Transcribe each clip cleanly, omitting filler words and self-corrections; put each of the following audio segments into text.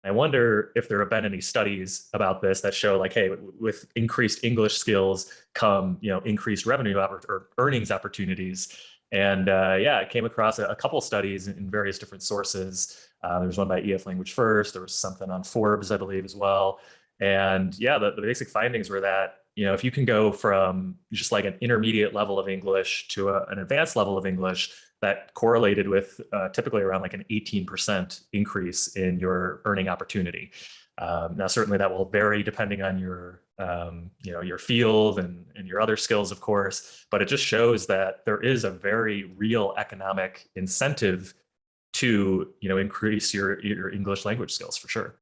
I wonder if there have been any studies about this that show like, hey, with increased English skills come, increased revenue or earnings opportunities. And yeah, I came across a couple studies in various different sources. There was one by EF Language First. There was something on Forbes, I believe, as well. And yeah, the basic findings were that, if you can go from just like an intermediate level of English to an advanced level of English, that correlated with typically around like an 18% increase in your earning opportunity. Now, certainly that will vary depending on your field and your other skills, of course, but it just shows that there is a very real economic incentive to, increase your English language skills for sure.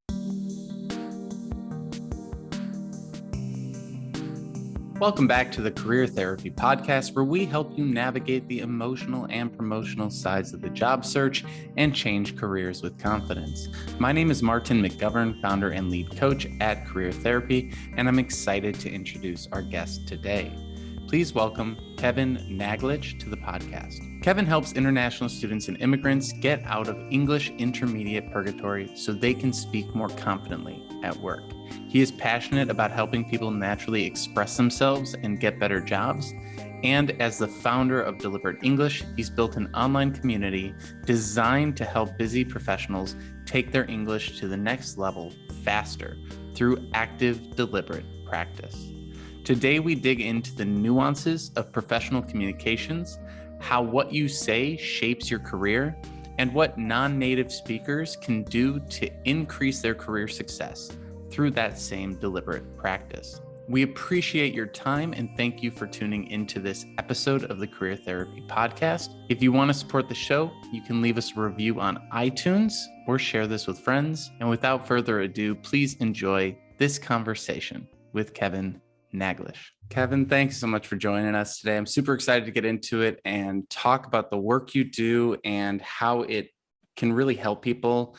Welcome back to the Career Therapy Podcast, where we help you navigate the emotional and promotional sides of the job search and change careers with confidence. My name is Martin McGovern, founder and lead coach at Career Therapy, and I'm excited to introduce our guest today. Please welcome Kevin Naglich to the podcast. Kevin helps international students and immigrants get out of English intermediate purgatory so they can speak more confidently at work. He is passionate about helping people naturally express themselves and get better jobs. And as the founder of Deliberate English, he's built an online community designed to help busy professionals take their English to the next level faster through active, deliberate practice. Today, we dig into the nuances of professional communications, how what you say shapes your career, and what non-native speakers can do to increase their career success through that same deliberate practice. We appreciate your time and thank you for tuning into this episode of the Career Therapy Podcast. If you want to support the show, you can leave us a review on iTunes or share this with friends. And without further ado, please enjoy this conversation with Kevin Naglich. Kevin, thanks so much for joining us today. I'm super excited to get into it and talk about the work you do and how it can really help people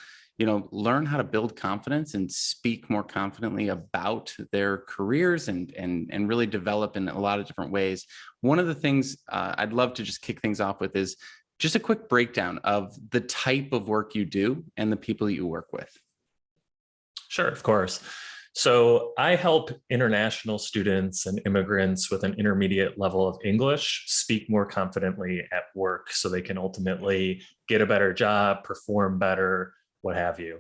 learn how to build confidence and speak more confidently about their careers and really develop in a lot of different ways. One of the things I'd love to just kick things off with is just a quick breakdown of the type of work you do and the people you work with. Sure, of course. So I help international students and immigrants with an intermediate level of English speak more confidently at work so they can ultimately get a better job, perform better, what have you.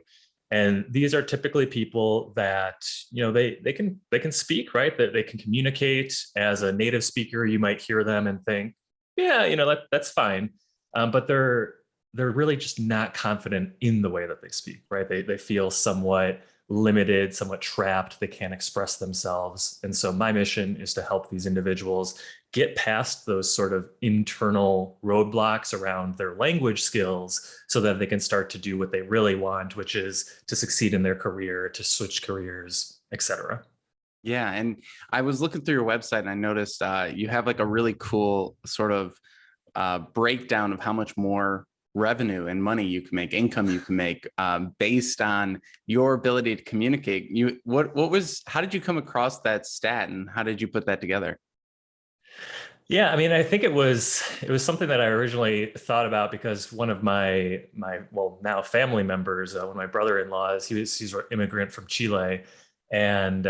And these are typically people that, they can speak, right? That they can communicate. As a native speaker, you might hear them and think, yeah, that's fine. But they're really just not confident in the way that they speak, right? They feel somewhat limited, somewhat trapped. They can't express themselves. And so my mission is to help these individuals get past those sort of internal roadblocks around their language skills so that they can start to do what they really want, which is to succeed in their career, to switch careers, etc. Yeah. And I was looking through your website and I noticed you have like a really cool sort of breakdown of how much more revenue and money you can make, income you can make based on your ability to communicate. How did you come across that stat and how did you put that together? Yeah, I mean, I think it was something that I originally thought about because one of my now family members, one of my brother-in-laws, he's an immigrant from Chile, and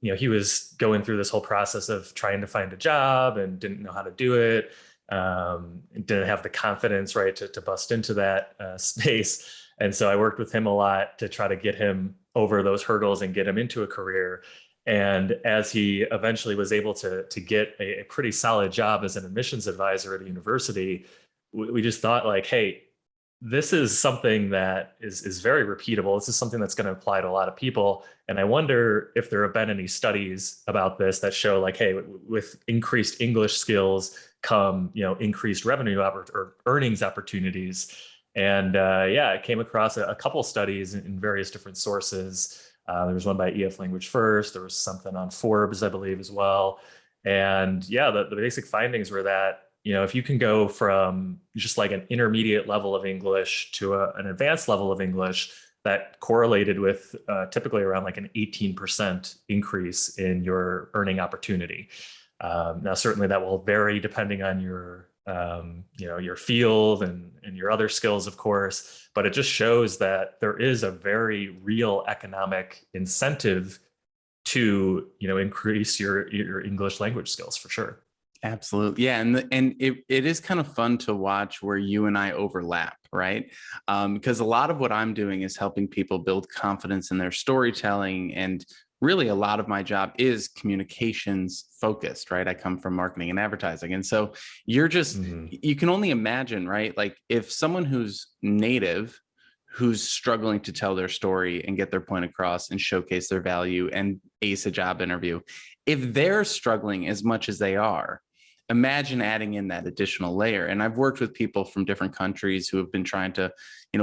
he was going through this whole process of trying to find a job and didn't know how to do it. Didn't have the confidence, right, to bust into that space. And so I worked with him a lot to try to get him over those hurdles and get him into a career. And as he eventually was able to get a pretty solid job as an admissions advisor at a university, we just thought like, hey, this is something that is very repeatable. This is something that's going to apply to a lot of people. And I wonder if there have been any studies about this that show like, hey, with increased English skills come, increased revenue or earnings opportunities. And yeah, I came across a couple studies in various different sources. There was one by EF Language First. There was something on Forbes, I believe, as well. And yeah, the basic findings were that, if you can go from just like an intermediate level of English to an advanced level of English, that correlated with typically around like an 18% increase in your earning opportunity. Now, certainly that will vary depending on your field and your other skills, of course, but it just shows that there is a very real economic incentive to, increase your English language skills for sure. Absolutely. Yeah. And it is kind of fun to watch where you and I overlap, right? Because a lot of what I'm doing is helping people build confidence in their storytelling. And really, a lot of my job is communications focused, right? I come from marketing and advertising. And so you can only imagine, right? Like if someone who's native, who's struggling to tell their story and get their point across and showcase their value and ace a job interview, if they're struggling as much as they are, imagine adding in that additional layer. And I've worked with people from different countries who have been trying to,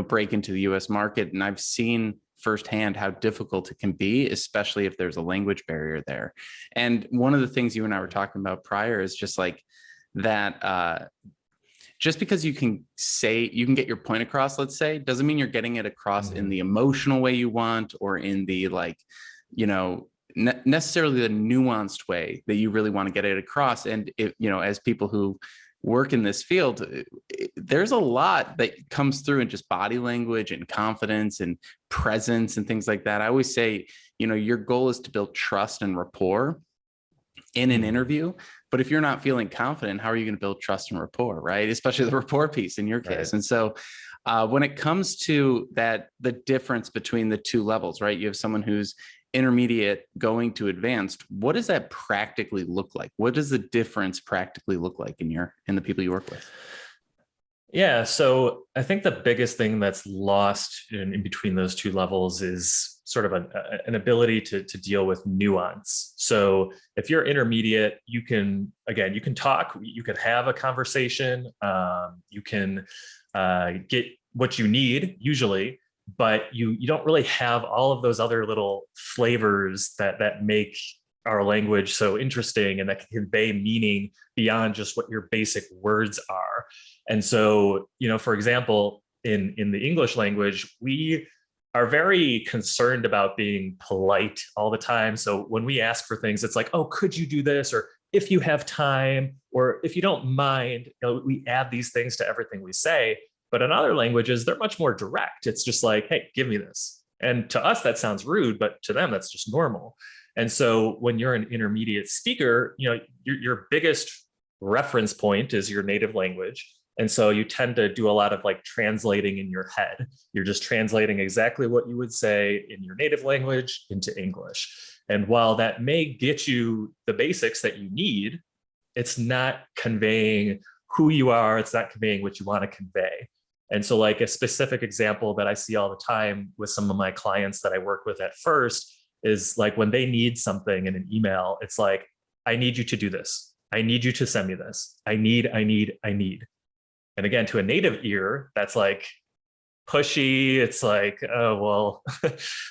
break into the US market. And I've seen firsthand how difficult it can be, especially if there's a language barrier there. And one of the things you and I were talking about prior is just like that, just because you can get your point across, let's say, doesn't mean you're getting it across in the emotional way you want, or in the necessarily the nuanced way that you really want to get it across. And as people who work in this field, there's a lot that comes through in just body language and confidence and presence and things like that. I always say, your goal is to build trust and rapport in an interview. But if you're not feeling confident, how are you going to build trust and rapport, right? Especially the rapport piece in your case. Right. And so when it comes to that, the difference between the two levels, right? You have someone who's intermediate going to advanced. What does that practically look like? What does the difference practically look like in the people you work with? Yeah, so I think the biggest thing that's lost in between those two levels is sort of an ability to deal with nuance. So if you're intermediate, you can talk, you can have a conversation, you can get what you need usually, but you don't really have all of those other little flavors that make our language so interesting and that can convey meaning beyond just what your basic words are. And so, for example, in the English language, we are very concerned about being polite all the time. So when we ask for things, it's like, oh, could you do this? Or if you have time, or if you don't mind, we add these things to everything we say. But in other languages, they're much more direct. It's just like, hey, give me this. And to us, that sounds rude, but to them, that's just normal. And so when you're an intermediate speaker, your biggest reference point is your native language. And so you tend to do a lot of like translating in your head. You're just translating exactly what you would say in your native language into English. And while that may get you the basics that you need, it's not conveying who you are. It's not conveying what you want to convey. And so like a specific example that I see all the time with some of my clients that I work with at first is like when they need something in an email, it's like, I need you to do this. I need you to send me this. I need. And again, to a native ear, that's like pushy. It's like, oh, well,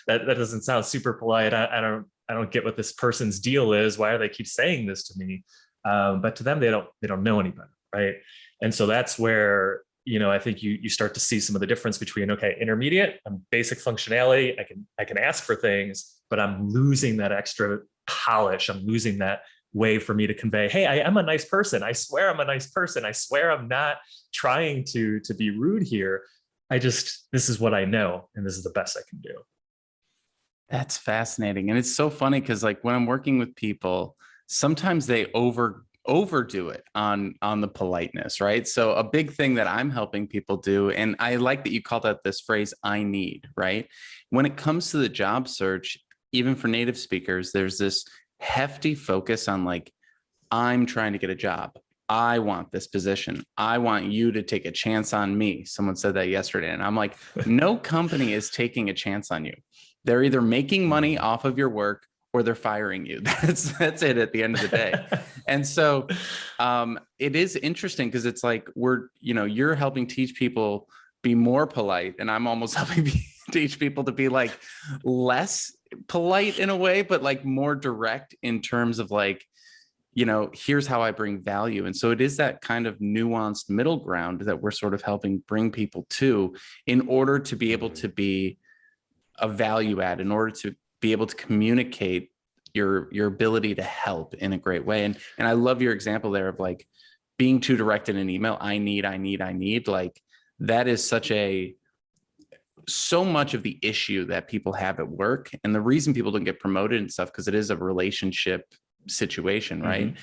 that doesn't sound super polite. I don't get what this person's deal is. Why do they keep saying this to me? But to them, they don't know any better, right? And so that's where, I think you start to see some of the difference between, okay, intermediate, I'm basic functionality. I can ask for things, but I'm losing that extra polish. I'm losing that way for me to convey, hey, I am a nice person. I swear I'm a nice person. I swear I'm not trying to be rude here. This is what I know, and this is the best I can do. That's fascinating. And it's so funny because like when I'm working with people, sometimes they overdo it on the politeness, right? So a big thing that I'm helping people do, and I like that you called out this phrase, I need, right? When it comes to the job search, even for native speakers, there's this hefty focus on like, I'm trying to get a job. I want this position. I want you to take a chance on me. Someone said that yesterday. And I'm like, no company is taking a chance on you. They're either making money off of your work or they're firing you. That's it at the end of the day. And so it is interesting because it's like you're helping teach people be more polite, and I'm almost helping teach people to be like less polite in a way, but like more direct in terms of like, here's how I bring value. And so it is that kind of nuanced middle ground that we're sort of helping bring people to in order to be able to be a value add, in order to be able to communicate your ability to help in a great way. And I love your example there of like, being too direct in an email, I need, like that is so much of the issue that people have at work. And the reason people don't get promoted and stuff, because it is a relationship situation, right?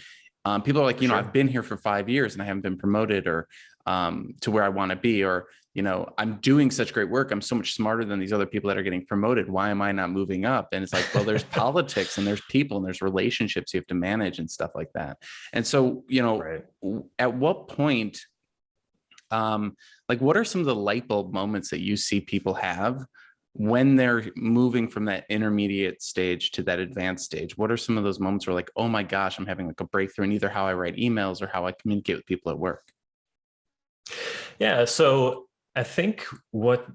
People are like, Sure. I've been here for 5 years and I haven't been promoted or to where I want to be, or, I'm doing such great work. I'm so much smarter than these other people that are getting promoted. Why am I not moving up? And it's like, well, there's politics and there's people and there's relationships you have to manage and stuff like that. And so, Right. at what point, like what are some of the light bulb moments that you see people have when they're moving from that intermediate stage to that advanced stage? What are some of those moments where like, oh my gosh, I'm having like a breakthrough in either how I write emails or how I communicate with people at work? Yeah. So I think what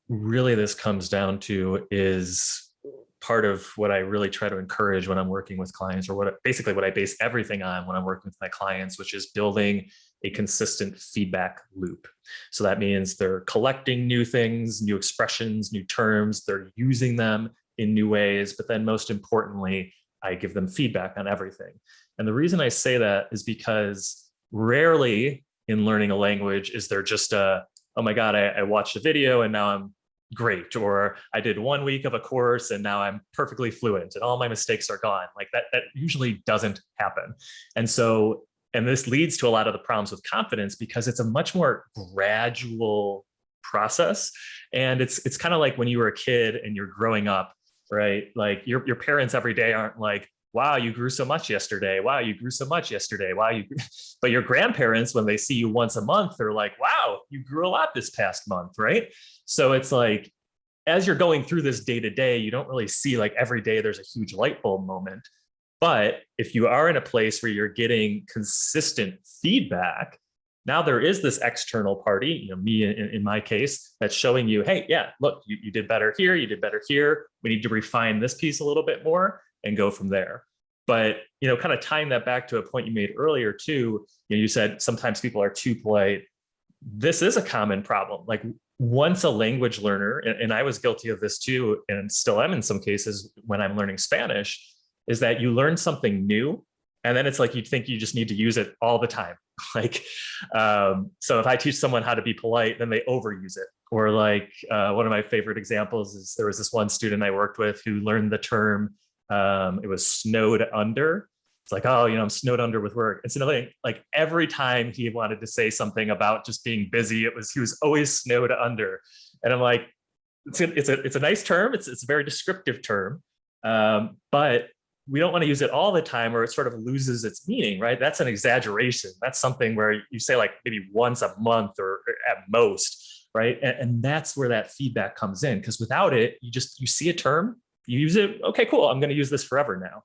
really this comes down to is part of what I really try to encourage when I'm working with clients, or basically what I base everything on when I'm working with my clients, which is building a consistent feedback loop. So that means they're collecting new things, new expressions, new terms, they're using them in new ways, but then most importantly, I give them feedback on everything. And the reason I say that is because rarely in learning a language is there just oh my God, I watched a video and now I'm great, or I did 1 week of a course and now I'm perfectly fluent and all my mistakes are gone. Like that usually doesn't happen. And so, and this leads to a lot of the problems with confidence because it's a much more gradual process. And it's kind of like when you were a kid and you're growing up, right? Like your parents every day aren't like, wow, you grew so much yesterday. Wow, you grew so much yesterday. Wow, you. But your grandparents, when they see you once a month, they're like, wow, you grew a lot this past month, right? So it's like, as you're going through this day to day, you don't really see like every day there's a huge light bulb moment. But if you are in a place where you're getting consistent feedback, now there is this external party, me in my case, that's showing you, hey, yeah, look, you did better here, you did better here. We need to refine this piece a little bit more and go from there. But, kind of tying that back to a point you made earlier too, you said sometimes people are too polite. This is a common problem. Like once a language learner, and I was guilty of this too, and still am in some cases when I'm learning Spanish, is that you learn something new and then it's like you think you just need to use it all the time. Like, so if I teach someone how to be polite, then they overuse it. Or like one of my favorite examples is there was this one student I worked with who learned the term, it was snowed under. It's like, oh, I'm snowed under with work. It's another thing, like every time he wanted to say something about just being busy, he was always snowed under. And I'm like, it's a nice term. It's a very descriptive term. But we don't want to use it all the time or it sort of loses its meaning, right? That's an exaggeration. That's something where you say like maybe once a month or at most, right? And that's where that feedback comes in. Because without it, you see a term, you use it. Okay, cool. I'm going to use this forever now.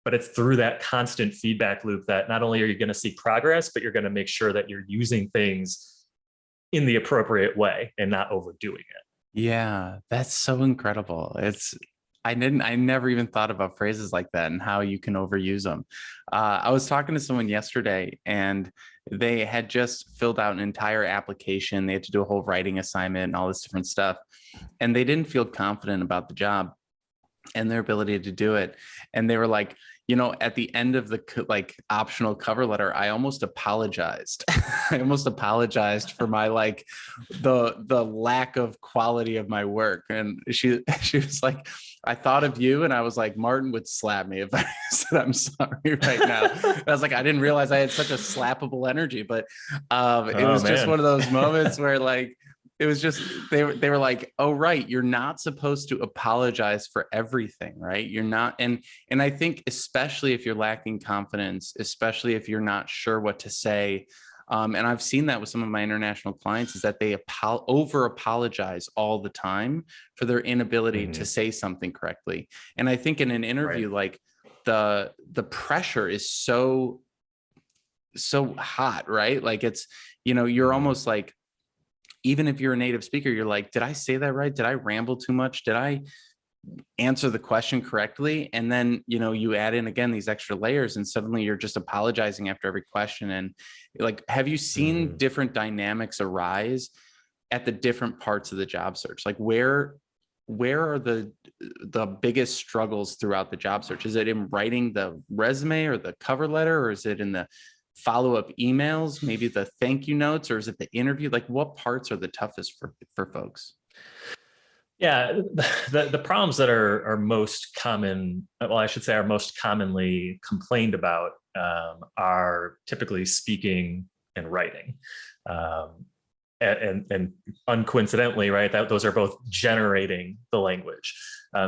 But it's through that constant feedback loop that not only are you going to see progress, but you're going to make sure that you're using things in the appropriate way and not overdoing it. Yeah, that's so incredible. I never even thought about phrases like that and how you can overuse them. I was talking to someone yesterday and they had just filled out an entire application. They had to do a whole writing assignment and all this different stuff. And they didn't feel confident about the job and their ability to do it. And they were like, at the end of the optional cover letter, I almost apologized. I almost apologized for my the lack of quality of my work. And she was like, I thought of you, and I was like, Martin would slap me if I said I'm sorry right now. I was like, I didn't realize I had such a slappable energy, but it was just one of those moments where it was just, they were like, oh, right, you're not supposed to apologize for everything, right? You're not. And I think especially if you're lacking confidence, especially if you're not sure what to say, and I've seen that with some of my international clients, is that they over apologize all the time for their inability to say something correctly. And I think in an interview, the pressure is so hot, right? Like it's, you're almost like, even if you're a native speaker, you're like, did I say that right? Did I ramble too much? Did I answer the question correctly? And then, you add in again, these extra layers and suddenly you're just apologizing after every question. And have you seen different dynamics arise at the different parts of the job search? Like where are the biggest struggles throughout the job search? Is it in writing the resume or the cover letter, or is it in the follow-up emails, maybe the thank you notes, or is it the interview? Like, what parts are the toughest for folks? Yeah, the problems that are most common, well, I should say, are most commonly complained about are typically speaking and writing. Um, and uncoincidentally, right, those are both generating the language.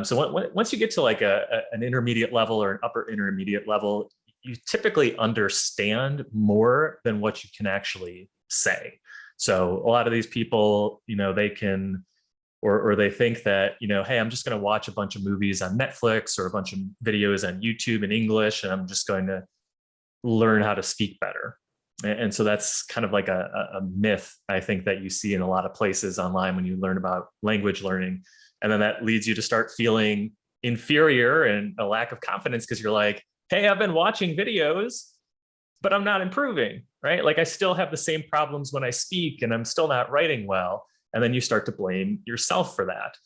So once you get to like an intermediate level or an upper intermediate level, you typically understand more than what you can actually say. So a lot of these people, they can, or they think that, hey, I'm just going to watch a bunch of movies on Netflix or a bunch of videos on YouTube in English, and I'm just going to learn how to speak better. And so that's kind of like a myth, I think, that you see in a lot of places online when you learn about language learning. And then that leads you to start feeling inferior and a lack of confidence because you're like, hey, I've been watching videos, but I'm not improving, right? Like I still have the same problems when I speak and I'm still not writing well. And then you start to blame yourself for that.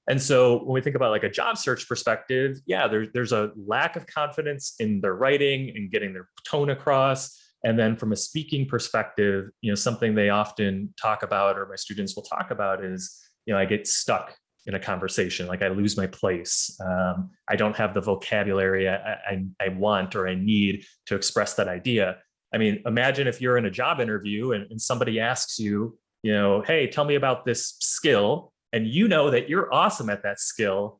And so when we think about like a job search perspective, yeah, there's a lack of confidence in their writing and getting their tone across. And then from a speaking perspective, something they often talk about, or my students will talk about, is, I get stuck in a conversation. Like I lose my place. I don't have the vocabulary I want or I need to express that idea. I mean, imagine if you're in a job interview and somebody asks you, hey, tell me about this skill. And you know that you're awesome at that skill,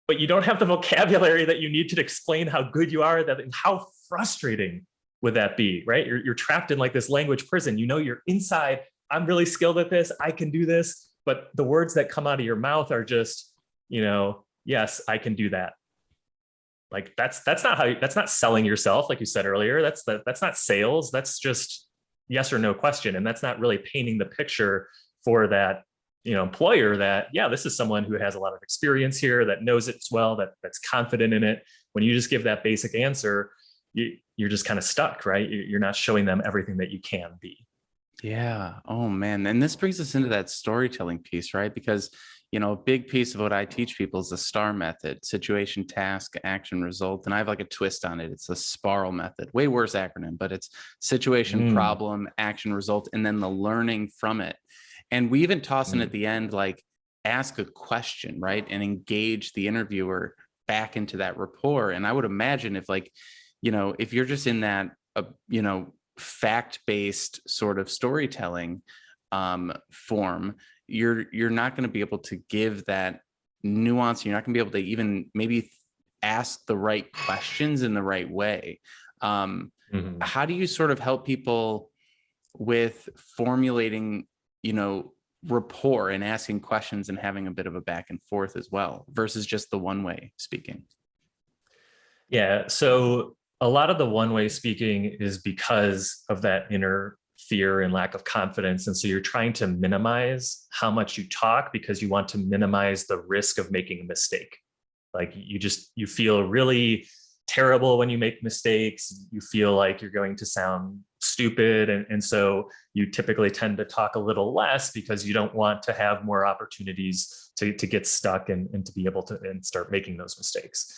but you don't have the vocabulary that you need to explain how good you are at that. And how frustrating would that be, right? You're trapped in like this language prison. You're inside, I'm really skilled at this, I can do this, but the words that come out of your mouth are just, yes, I can do that. Like that's not selling yourself, like you said earlier. That's not sales. That's just yes or no question. And that's not really painting the picture for that, employer that, yeah, this is someone who has a lot of experience here, that knows it well, that's confident in it. When you just give that basic answer, you're just kind of stuck, right? You're not showing them everything that you can be. Yeah. Oh man. And this brings us into that storytelling piece, right? Because, a big piece of what I teach people is the STAR method: situation, task, action, result. And I have like a twist on it. It's the SPARL method, way worse acronym, but it's situation, problem, action, result, and then the learning from it. And we even toss in at the end, like ask a question, right? And engage the interviewer back into that rapport. And I would imagine if if you're just in that, fact-based sort of storytelling form, you're not going to be able to give that nuance. You're not going to be able to even maybe ask the right questions in the right way. How do you sort of help people with formulating, rapport and asking questions and having a bit of a back and forth as well, versus just the one-way speaking? Yeah. So a lot of the one-way speaking is because of that inner fear and lack of confidence. And so you're trying to minimize how much you talk because you want to minimize the risk of making a mistake. Like you feel really terrible when you make mistakes. You feel like you're going to sound stupid. And so you typically tend to talk a little less because you don't want to have more opportunities to get stuck and to be able to and start making those mistakes.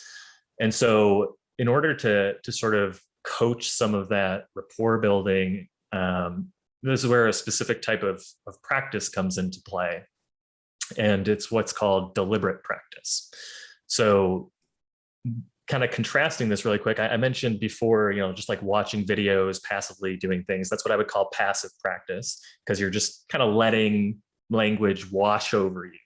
And so in order to sort of coach some of that rapport building, this is where a specific type of practice comes into play. And it's what's called deliberate practice. So kind of contrasting this really quick, I mentioned before, just like watching videos, passively doing things. That's what I would call passive practice, because you're just kind of letting language wash over you,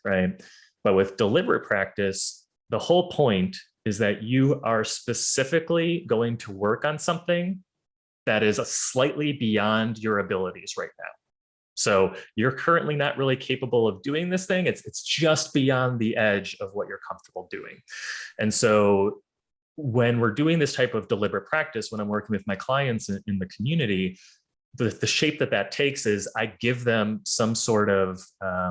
right? But with deliberate practice, the whole point is that you are specifically going to work on something that is slightly beyond your abilities right now. So you're currently not really capable of doing this thing. It's just beyond the edge of what you're comfortable doing. And so when we're doing this type of deliberate practice, when I'm working with my clients in the community, the shape that takes is I give them some sort of,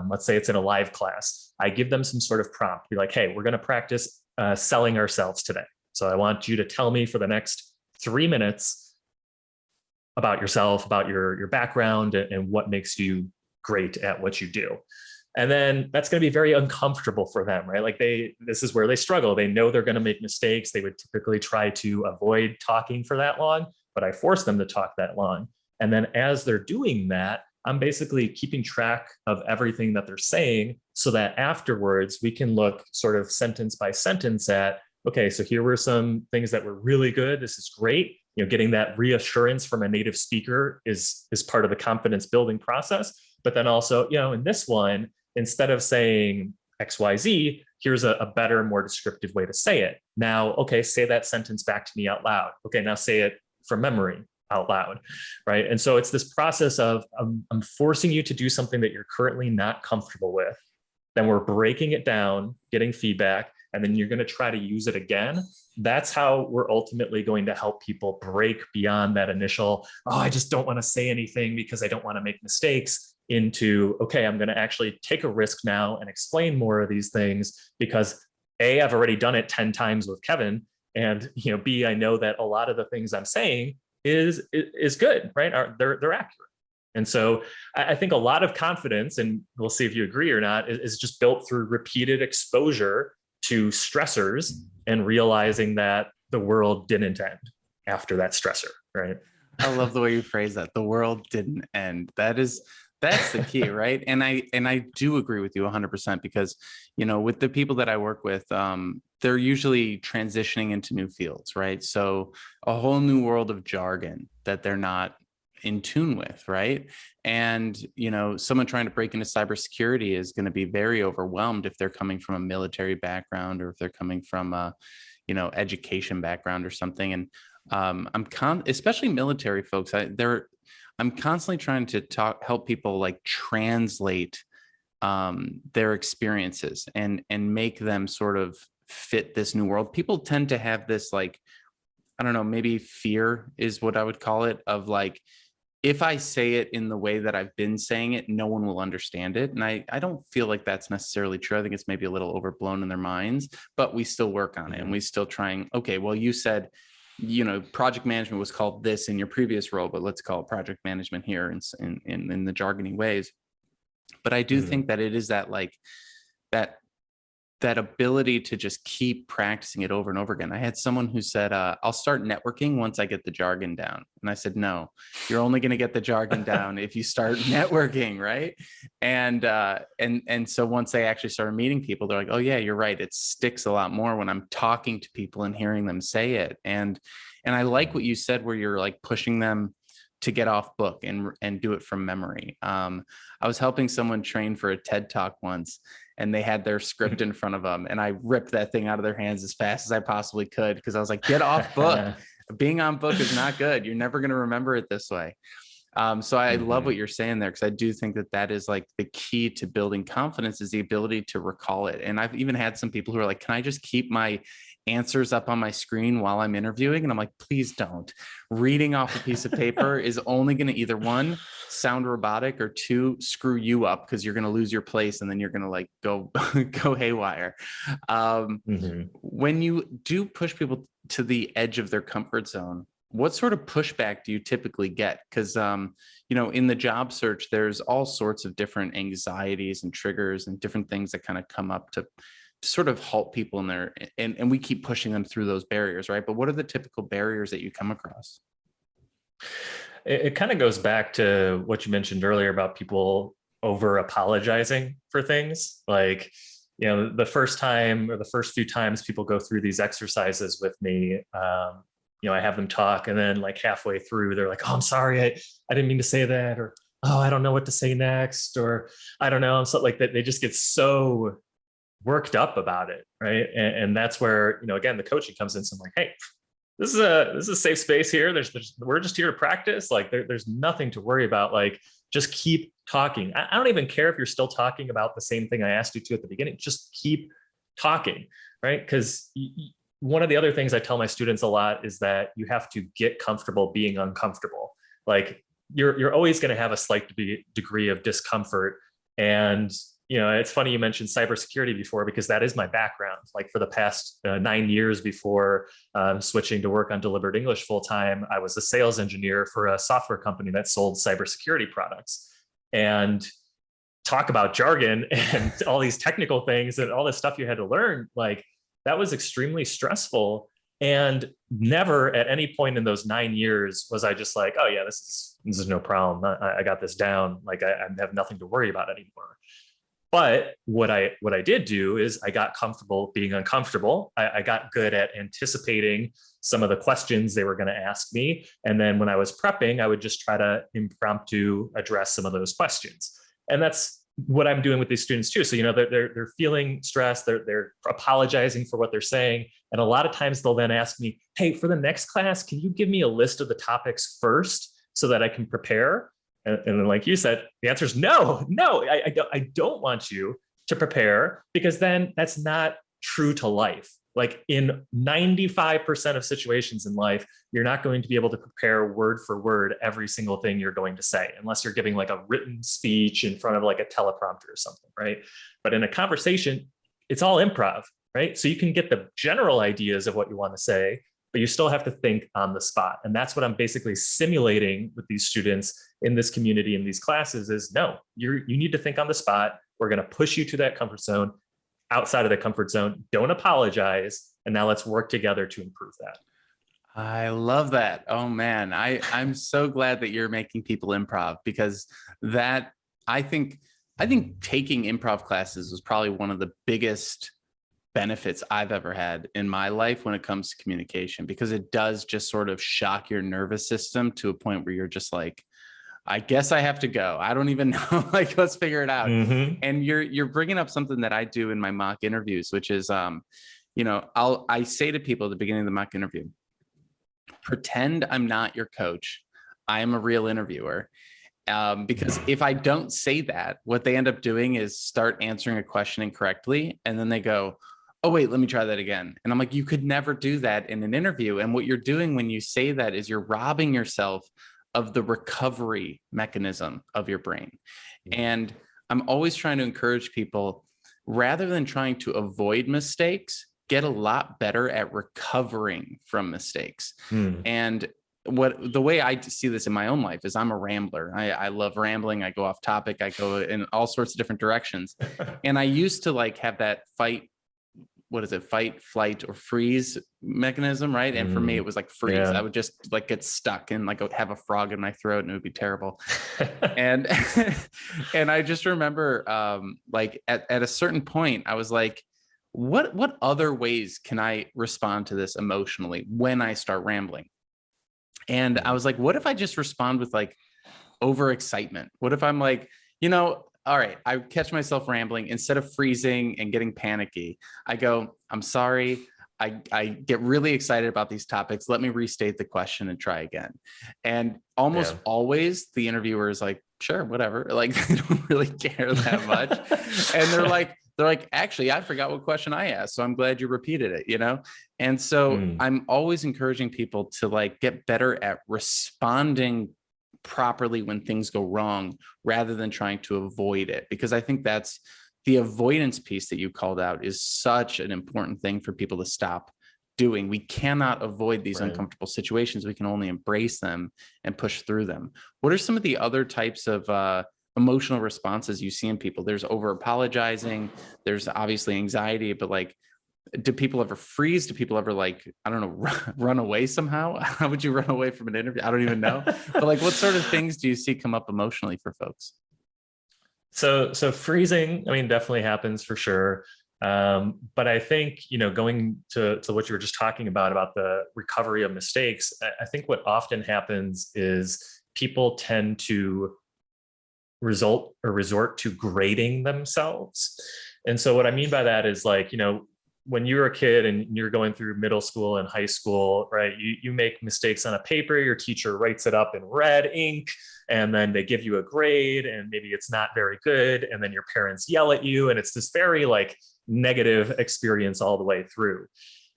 let's say it's in a live class, I give them some sort of prompt. Be like, hey, we're going to practice selling ourselves today. So I want you to tell me for the next 3 minutes about yourself, about your background, and what makes you great at what you do. And then that's going to be very uncomfortable for them, right? Like this is where they struggle. They know they're going to make mistakes. They would typically try to avoid talking for that long. but I force them to talk that long. And then as they're doing that, I'm basically keeping track of everything that they're saying so that afterwards we can look sort of sentence by sentence at, okay, so here were some things that were really good. This is great. Getting that reassurance from a native speaker is part of the confidence building process. But then also, in this one, instead of saying XYZ, here's a better, more descriptive way to say it. Now, okay, say that sentence back to me out loud. Okay, now say it from memory out loud, right? And so it's this process of I'm forcing you to do something that you're currently not comfortable with. Then we're breaking it down, getting feedback, and then you're going to try to use it again. That's how we're ultimately going to help people break beyond that initial, oh, I just don't want to say anything because I don't want to make mistakes, into, okay, I'm going to actually take a risk now and explain more of these things because A, I've already done it 10 times with Kevin, and B, I know that a lot of the things I'm saying is good, right? They're accurate. And so I think a lot of confidence, and we'll see if you agree or not, is just built through repeated exposure to stressors and realizing that the world didn't end after that stressor, right? I love the way you phrase that. The world didn't end. That's the key, right? And I do agree with you 100% because, with the people that I work with, they're usually transitioning into new fields, right? So a whole new world of jargon that they're not in tune with, right? And, someone trying to break into cybersecurity is going to be very overwhelmed if they're coming from a military background or if they're coming from a, education background or something. And especially military folks, I'm constantly trying to help people like translate their experiences and make them sort of fit this new world. People tend to have this, like, I don't know, maybe fear is what I would call it, of like, if I say it in the way that I've been saying it, no one will understand it. And I don't feel like that's necessarily true. I think it's maybe a little overblown in their minds, but we still work on it and we still trying, okay, well, you said, project management was called this in your previous role, but let's call it project management here in the jargony ways. But I do think that it is that, like, that ability to just keep practicing it over and over again. I had someone who said, I'll start networking once I get the jargon down. And I said, no, you're only going to get the jargon down if you start networking, right? And so once they actually started meeting people, they're like, oh yeah, you're right. It sticks a lot more when I'm talking to people and hearing them say it. And I like what you said, where you're like pushing them to get off book and do it from memory. I was helping someone train for a TED Talk once, and they had their script in front of them, and I ripped that thing out of their hands as fast as I possibly could, because I was like, get off book. Being on book is not good. You're never going to remember it this way. So I love what you're saying there, because I do think that is like the key to building confidence, is the ability to recall it. And I've even had some people who are like, can I just keep my answers up on my screen while I'm interviewing? And I'm like, please don't. Reading off a piece of paper is only going to either, one, sound robotic, or two, screw you up, because you're going to lose your place and then you're going to like go haywire. When you do push people to the edge of their comfort zone, what sort of pushback do you typically get? Because, in the job search, there's all sorts of different anxieties and triggers and different things that kind of come up to sort of halt people in there. And we keep pushing them through those barriers, right? But what are the typical barriers that you come across? It kind of goes back to what you mentioned earlier about people over apologizing for things. Like, the first time or the first few times people go through these exercises with me, I have them talk, and then like halfway through, they're like, oh, I'm sorry, I didn't mean to say that, or, oh, I don't know what to say next, or I don't know. So like that, they just get so worked up about it, right? And that's where, again, the coaching comes in. So I'm like, hey, this is a safe space here. We're just here to practice. Like there's nothing to worry about. Like, just keep talking. I don't even care if you're still talking about the same thing I asked you to at the beginning. Just keep talking, right? Because one of the other things I tell my students a lot is that you have to get comfortable being uncomfortable. Like you're always going to have a slight degree of discomfort. And, it's funny you mentioned cybersecurity before, because that is my background. Like for the past 9 years before switching to work on delivered English full time, I was a sales engineer for a software company that sold cybersecurity products. And talk about jargon and all these technical things and all this stuff you had to learn, like that was extremely stressful. And never at any point in those 9 years was I just like, oh yeah, this is no problem. I got this down. Like I have nothing to worry about anymore. But what I did do is I got comfortable being uncomfortable. I got good at anticipating some of the questions they were going to ask me. And then when I was prepping, I would just try to impromptu address some of those questions. And that's what I'm doing with these students too. So, they're feeling stressed, they're apologizing for what they're saying. And a lot of times they'll then ask me, hey, for the next class, can you give me a list of the topics first so that I can prepare? And then, like you said, the answer is no. I don't want you to prepare, because then that's not true to life. Like in 95% of situations in life, you're not going to be able to prepare word for word every single thing you're going to say, unless you're giving like a written speech in front of like a teleprompter or something, right? But in a conversation, it's all improv, right? So you can get the general ideas of what you want to say, but you still have to think on the spot. And that's what I'm basically simulating with these students in this community, in these classes, is no, you need to think on the spot. We're going to push you to that comfort zone. Outside of the comfort zone, don't apologize. And now let's work together to improve that. I love that. Oh man, I'm so glad that you're making people improv, because that I think taking improv classes was probably one of the biggest benefits I've ever had in my life when it comes to communication, because it does just sort of shock your nervous system to a point where you're just like, I guess I have to go. I don't even know. Like, let's figure it out. Mm-hmm. And you're bringing up something that I do in my mock interviews, which is, I say to people at the beginning of the mock interview, pretend I'm not your coach. I am a real interviewer. Because if I don't say that, what they end up doing is start answering a question incorrectly. And then they go, oh, wait, let me try that again. And I'm like, you could never do that in an interview. And what you're doing when you say that is you're robbing yourself of the recovery mechanism of your brain. And I'm always trying to encourage people, rather than trying to avoid mistakes, get a lot better at recovering from mistakes. And the way I see this in my own life is I'm a rambler. I love rambling. I go off topic. I go in all sorts of different directions. And I used to like have that fight, flight, or freeze mechanism, right? And for me, it was like freeze. Yeah. I would just like get stuck and like have a frog in my throat, and it would be terrible. and and I just remember like at a certain point, I was like, what other ways can I respond to this emotionally when I start rambling? And I was like, what if I just respond with like overexcitement? What if I'm like, all right, I catch myself rambling. Instead of freezing and getting panicky, I go, I'm sorry. I get really excited about these topics. Let me restate the question and try again. And almost always the interviewer is like, sure, whatever. Like they don't really care that much. And they're like, actually, I forgot what question I asked. So I'm glad you repeated it, And so I'm always encouraging people to like get better at responding properly when things go wrong, rather than trying to avoid it. Because I think that's the avoidance piece that you called out is such an important thing for people to stop doing. We cannot avoid these uncomfortable situations. We can only embrace them and push through them. What are some of the other types of emotional responses you see in people? There's over apologizing. There's obviously anxiety, but like, do people ever freeze? Do people ever like, I don't know, run away somehow? How would you run away from an interview? I don't even know. But like, what sort of things do you see come up emotionally for folks? So freezing, I mean, definitely happens for sure. But I think, going to what you were just talking about the recovery of mistakes, I think what often happens is people tend to resort to grading themselves. And so what I mean by that is like, when you're a kid and you're going through middle school and high school, right, you make mistakes on a paper, your teacher writes it up in red ink, and then they give you a grade, and maybe it's not very good, and then your parents yell at you, and it's this very like negative experience all the way through.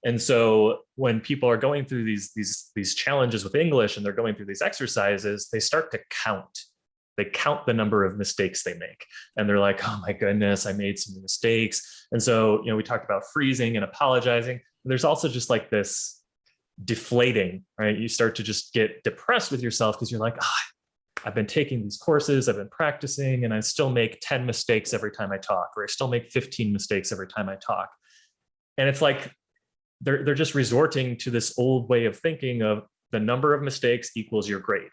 And so when people are going through these challenges with English and they're going through these exercises, they start to count. They count the number of mistakes they make. And they're like, oh my goodness, I made some mistakes. And so, we talked about freezing and apologizing. There's also just like this deflating, right? You start to just get depressed with yourself because you're like, I've been taking these courses, I've been practicing, and I still make 10 mistakes every time I talk, or I still make 15 mistakes every time I talk. And it's like, they're just resorting to this old way of thinking of the number of mistakes equals your grade.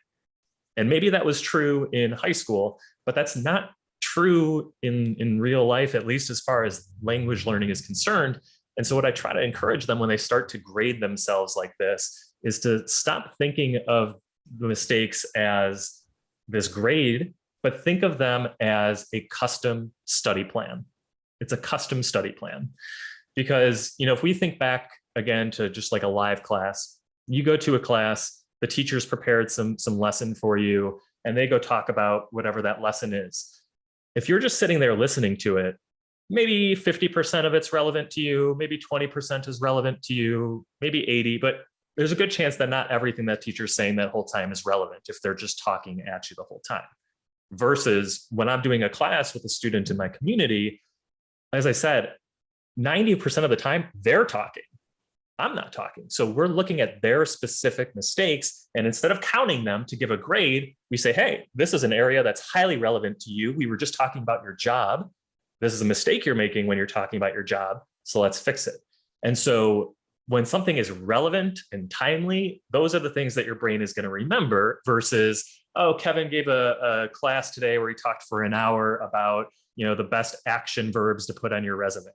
And maybe that was true in high school, but that's not true in real life, at least as far as language learning is concerned. And so what I try to encourage them when they start to grade themselves like this is to stop thinking of the mistakes as this grade, but think of them as a custom study plan. It's a custom study plan. Because, if we think back again to just like a live class, you go to a class, the teacher's prepared some lesson for you, and they go talk about whatever that lesson is. If you're just sitting there listening to it, maybe 50% of it's relevant to you, maybe 20% is relevant to you, maybe 80, but there's a good chance that not everything that teacher's saying that whole time is relevant if they're just talking at you the whole time. Versus when I'm doing a class with a student in my community, as I said, 90% of the time they're talking. I'm not talking. So we're looking at their specific mistakes. And instead of counting them to give a grade, we say, hey, this is an area that's highly relevant to you. We were just talking about your job. This is a mistake you're making when you're talking about your job. So let's fix it. And so when something is relevant and timely, those are the things that your brain is going to remember versus, oh, Kevin gave a class today where he talked for an hour about, the best action verbs to put on your resume.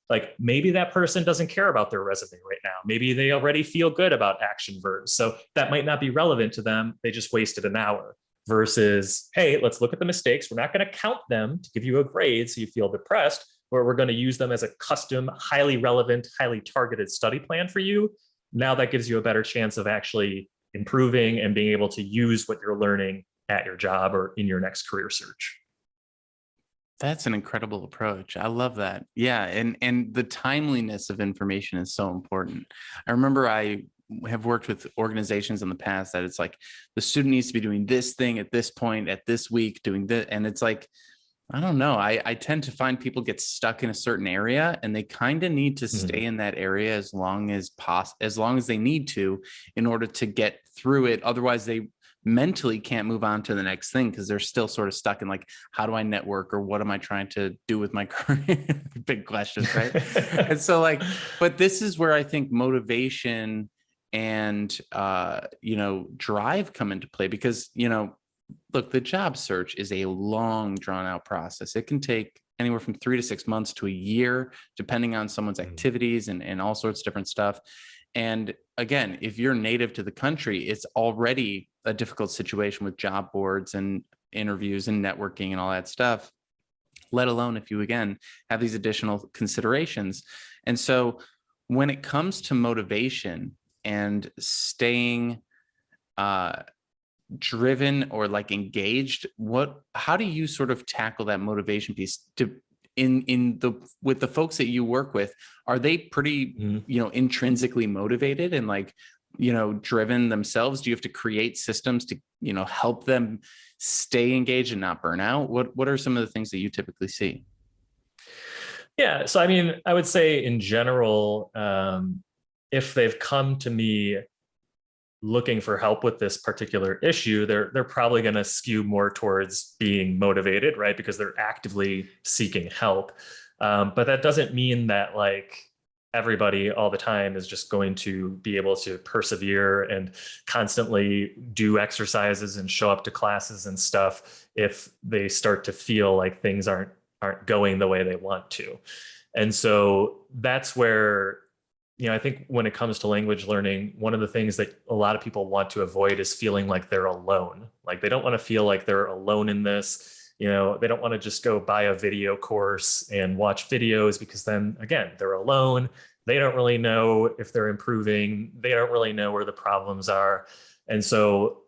Like maybe that person doesn't care about their resume right now. Maybe they already feel good about action verbs. So that might not be relevant to them. They just wasted an hour versus, hey, let's look at the mistakes. We're not going to count them to give you a grade so you feel depressed, or we're going to use them as a custom, highly relevant, highly targeted study plan for you. Now that gives you a better chance of actually improving and being able to use what you're learning at your job or in your next career search. That's an incredible approach. I love that. Yeah. And the timeliness of information is so important. I remember I have worked with organizations in the past that it's like the student needs to be doing this thing at this point, at this week, doing this. And it's like, I don't know. I tend to find people get stuck in a certain area and they kind of need to stay in that area as long as they need to in order to get through it. Otherwise they mentally can't move on to the next thing because they're still sort of stuck in like, how do I network or what am I trying to do with my career? Big questions, right? And so like, but this is where I think motivation and, drive come into play because, look, the job search is a long drawn out process. It can take anywhere from 3 to 6 months to a year, depending on someone's activities and all sorts of different stuff. And again, if you're native to the country, it's already a difficult situation with job boards and interviews and networking and all that stuff, let alone if you, again, have these additional considerations. And so when it comes to motivation and staying driven or like engaged, how do you sort of tackle that motivation piece with the folks that you work with? Are they pretty, intrinsically motivated and like, driven themselves? Do you have to create systems to, help them stay engaged and not burn out? What are some of the things that you typically see? Yeah. So, I mean, I would say in general, if they've come to me looking for help with this particular issue, they're probably going to skew more towards being motivated, right? Because they're actively seeking help. But that doesn't mean that like everybody all the time is just going to be able to persevere and constantly do exercises and show up to classes and stuff if they start to feel like things aren't going the way they want to. And so that's where, I think when it comes to language learning, one of the things that a lot of people want to avoid is feeling like they're alone. Like they don't want to feel like they're alone in this. They don't want to just go buy a video course and watch videos because then again, they're alone. They don't really know if they're improving. They don't really know where the problems are. And so,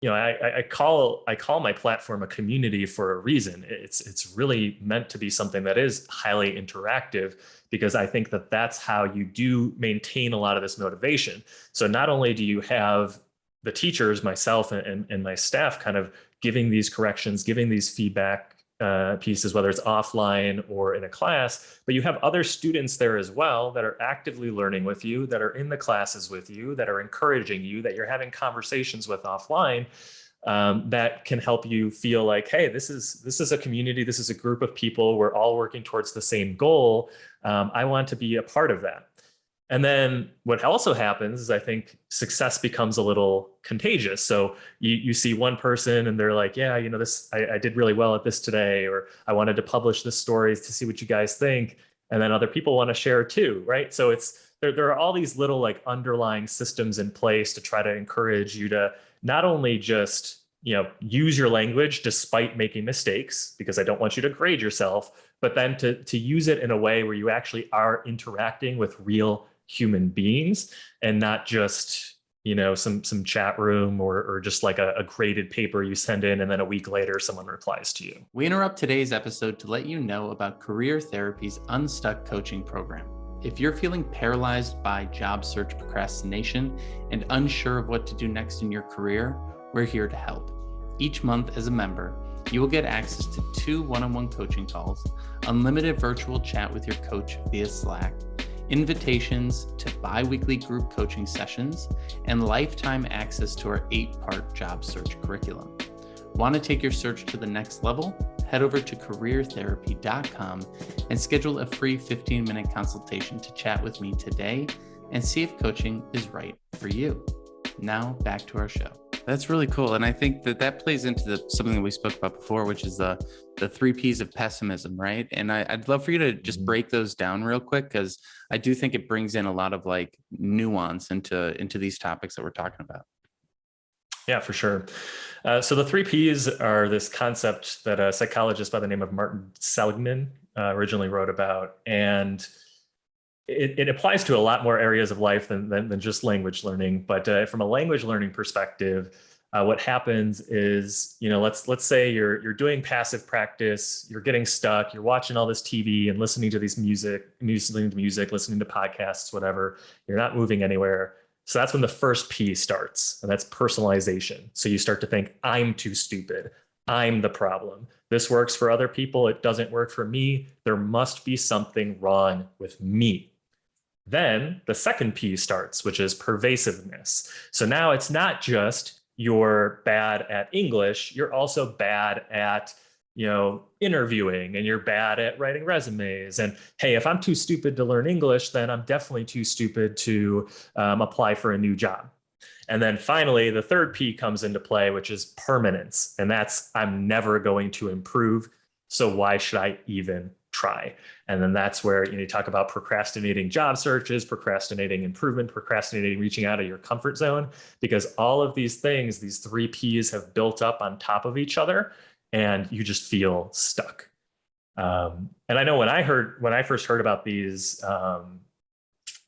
I call my platform a community for a reason. It's really meant to be something that is highly interactive because I think that that's how you do maintain a lot of this motivation. So not only do you have the teachers, myself and my staff kind of giving these corrections, giving these feedback pieces, whether it's offline or in a class, but you have other students there as well that are actively learning with you, that are in the classes with you, that are encouraging you, that you're having conversations with offline, that can help you feel like, hey, this is a community, this is a group of people, we're all working towards the same goal. I want to be a part of that. And then what also happens is I think success becomes a little contagious. So you see one person and they're like, yeah, this, I did really well at this today, or I wanted to publish this story to see what you guys think. And then other people want to share too, right? So there are all these little like underlying systems in place to try to encourage you to not only just, use your language despite making mistakes, because I don't want you to grade yourself, but then to use it in a way where you actually are interacting with real human beings and not just some chat room or just like a graded paper you send in and then a week later someone replies to you. We interrupt today's episode to let you know about Career Therapy's Unstuck coaching program. If you're feeling paralyzed by job search procrastination and unsure of what to do next in your career, we're here to help. Each month as a member, you will get access to 2 one-on-one coaching calls, unlimited virtual chat with your coach via Slack, invitations to bi-weekly group coaching sessions, and lifetime access to our 8-part job search curriculum. Want to take your search to the next level? Head over to careertherapy.com and schedule a free 15-minute consultation to chat with me today and see if coaching is right for you. Now back to our show. That's really cool. And I think that plays into something that we spoke about before, which is the 3 Ps of pessimism, right? And I'd love for you to just break those down real quick, because I do think it brings in a lot of like nuance into these topics that we're talking about. Yeah, for sure. So the 3 Ps are this concept that a psychologist by the name of Martin Seligman originally wrote about. And it applies to a lot more areas of life than just language learning. But from a language learning perspective, what happens is, let's say you're doing passive practice, you're getting stuck, you're watching all this TV and listening to listening to podcasts, whatever. You're not moving anywhere. So that's when the first P starts, and that's personalization. So you start to think, I'm too stupid. I'm the problem. This works for other people. It doesn't work for me. There must be something wrong with me. Then the second P starts, which is pervasiveness. So now it's not just you're bad at English, you're also bad at, interviewing, and you're bad at writing resumes. And hey, if I'm too stupid to learn English, then I'm definitely too stupid to apply for a new job. And then finally, the third P comes into play, which is permanence. And that's, I'm never going to improve. So why should I even try? And then that's where you talk about procrastinating job searches, procrastinating improvement, procrastinating reaching out of your comfort zone, because all of these things, these 3 Ps have built up on top of each other, and you just feel stuck. And I know when I first heard about these,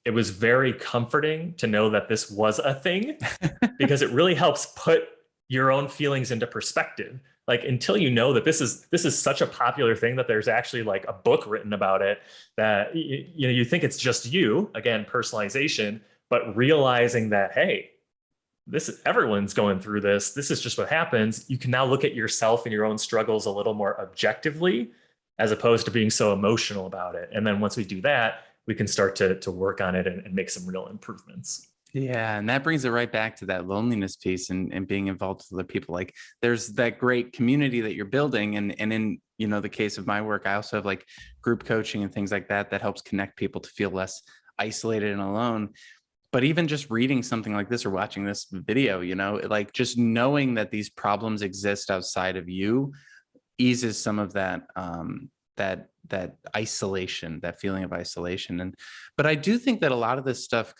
it was very comforting to know that this was a thing, because it really helps put your own feelings into perspective. Like, until you know that this is such a popular thing, that there's actually like a book written about it, that you think it's just you, again, personalization, but realizing that, hey, everyone's going through this. This is just what happens. You can now look at yourself and your own struggles a little more objectively, as opposed to being so emotional about it. And then once we do that, we can start to work on it and make some real improvements. Yeah. And that brings it right back to that loneliness piece and being involved with other people. Like, there's that great community that you're building. And in, the case of my work, I also have like group coaching and things like that helps connect people to feel less isolated and alone. But even just reading something like this or watching this video, like just knowing that these problems exist outside of you eases some of that, that isolation, that feeling of isolation. But I do think that a lot of this stuff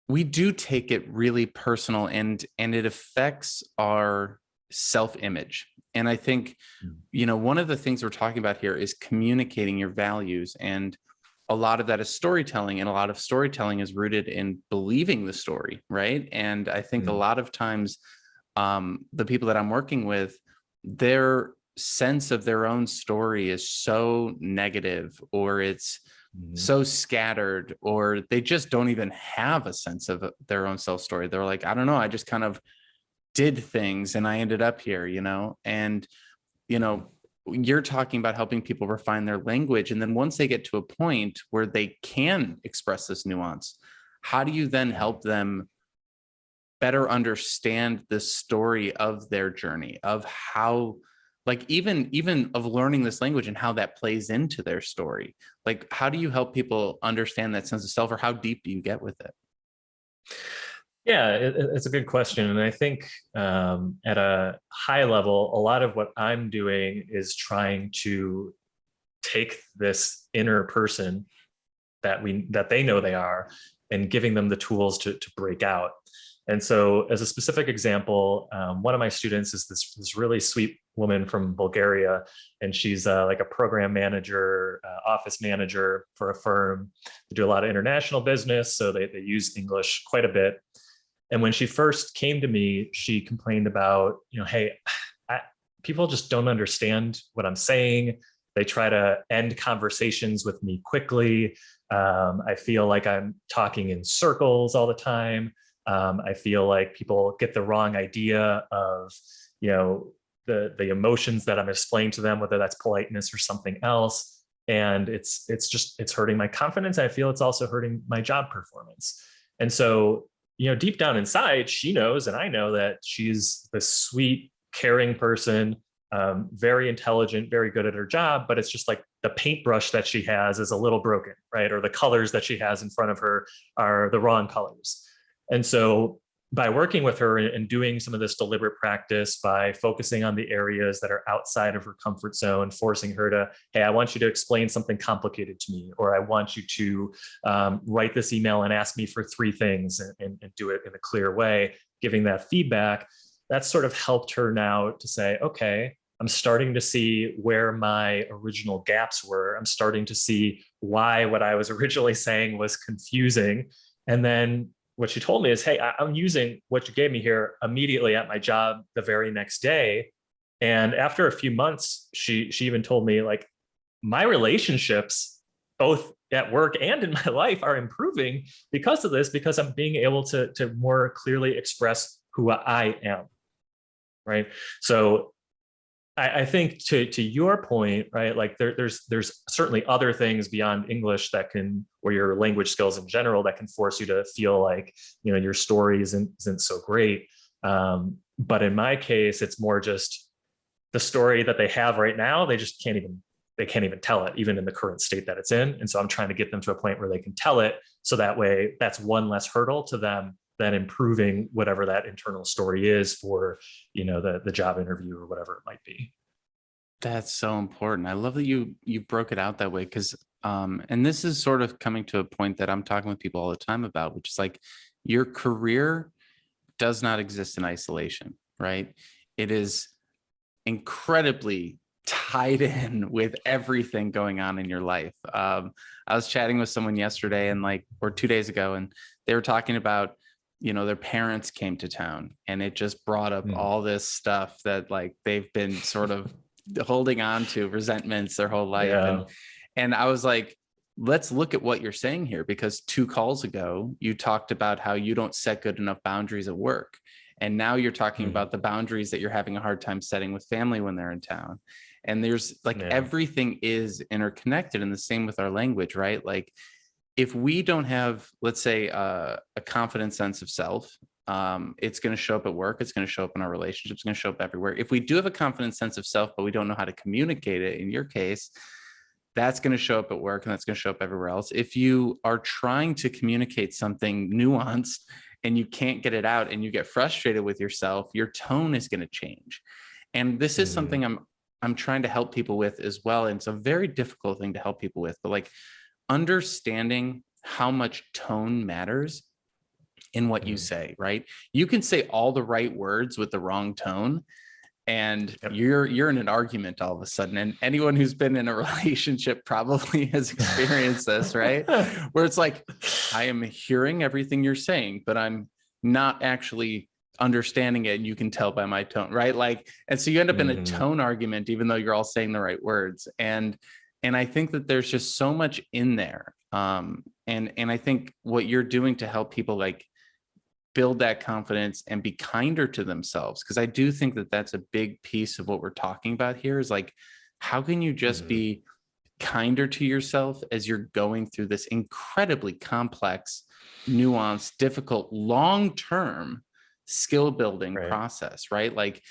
we do take it really personal, and it affects our self-image. And I think, one of the things we're talking about here is communicating your values. And a lot of that is storytelling, and a lot of storytelling is rooted in believing the story, right? And I think a lot of times, the people that I'm working with, their sense of their own story is so negative, or it's so scattered, or they just don't even have a sense of their own self story. They're like, I don't know, I just kind of did things and I ended up here, and, you're talking about helping people refine their language. And then once they get to a point where they can express this nuance, how do you then help them better understand the story of their journey, of how like even of learning this language and how that plays into their story. Like, how do you help people understand that sense of self, or how deep do you get with it? Yeah, it's a good question. And I think at a high level, a lot of what I'm doing is trying to take this inner person that they know they are, and giving them the tools to break out. And so, as a specific example, one of my students is this really sweet woman from Bulgaria, and she's like a program manager, office manager for a firm. They do a lot of international business, so they use English quite a bit. And when she first came to me, she complained about, hey, I, people just don't understand what I'm saying. They try to end conversations with me quickly. I feel like I'm talking in circles all the time. I feel like people get the wrong idea of, the emotions that I'm explaining to them, whether that's politeness or something else. And it's hurting my confidence. I feel it's also hurting my job performance. And so, deep down inside, she knows, and I know that she's this sweet, caring person, very intelligent, very good at her job, but it's just like the paintbrush that she has is a little broken, right? Or the colors that she has in front of her are the wrong colors. And so by working with her and doing some of this deliberate practice, by focusing on the areas that are outside of her comfort zone, forcing her to, hey, I want you to explain something complicated to me, or I want you to write this email and ask me for 3 things, and do it in a clear way, giving that feedback, that's sort of helped her now to say, okay, I'm starting to see where my original gaps were. I'm starting to see why what I was originally saying was confusing. And then what she told me is, hey, I'm using what you gave me here immediately at my job the very next day. And after a few months, she even told me, like, my relationships, both at work and in my life, are improving because of this, because I'm being able to more clearly express who I am. Right. So I think to your point, right, like there's certainly other things beyond English that can, or your language skills in general, that can force you to feel like, your story isn't so great. But in my case, it's more just the story that they have right now. They just can't even tell it, even in the current state that it's in. And so I'm trying to get them to a point where they can tell it. So that way, that's one less hurdle to them than improving whatever that internal story is for, the job interview or whatever it might be. That's so important. I love that you broke it out that way, because and this is sort of coming to a point that I'm talking with people all the time about, which is like, your career does not exist in isolation, right? It is incredibly tied in with everything going on in your life. I was chatting with someone yesterday or 2 days ago, and they were talking about, their parents came to town, and it just brought up all this stuff that like they've been sort of holding on to, resentments their whole life. Yeah. And I was like, let's look at what you're saying here, because 2 calls ago, you talked about how you don't set good enough boundaries at work. And now you're talking about the boundaries that you're having a hard time setting with family when they're in town. And there's like, everything is interconnected, and the same with our language, right? Like, if we don't have, let's say, a confident sense of self, it's going to show up at work. It's going to show up in our relationships. It's going to show up everywhere. If we do have a confident sense of self, but we don't know how to communicate it, in your case, that's going to show up at work, and that's going to show up everywhere else. If you are trying to communicate something nuanced and you can't get it out, and you get frustrated with yourself, your tone is going to change. And this is something I'm trying to help people with as well. And it's a very difficult thing to help people with, but like, understanding how much tone matters in what you say, right? You can say all the right words with the wrong tone, and you're in an argument all of a sudden. And anyone who's been in a relationship probably has experienced this, right? Where it's like, I am hearing everything you're saying, but I'm not actually understanding it, and you can tell by my tone, right? Like, and so you end up in a tone argument, even though you're all saying the right words. And I think that there's just so much in there. And I think what you're doing to help people like build that confidence and be kinder to themselves, because I do think that that's a big piece of what we're talking about here, is like, how can you just be kinder to yourself as you're going through this incredibly complex, nuanced, difficult, long-term skill building process, right? Like,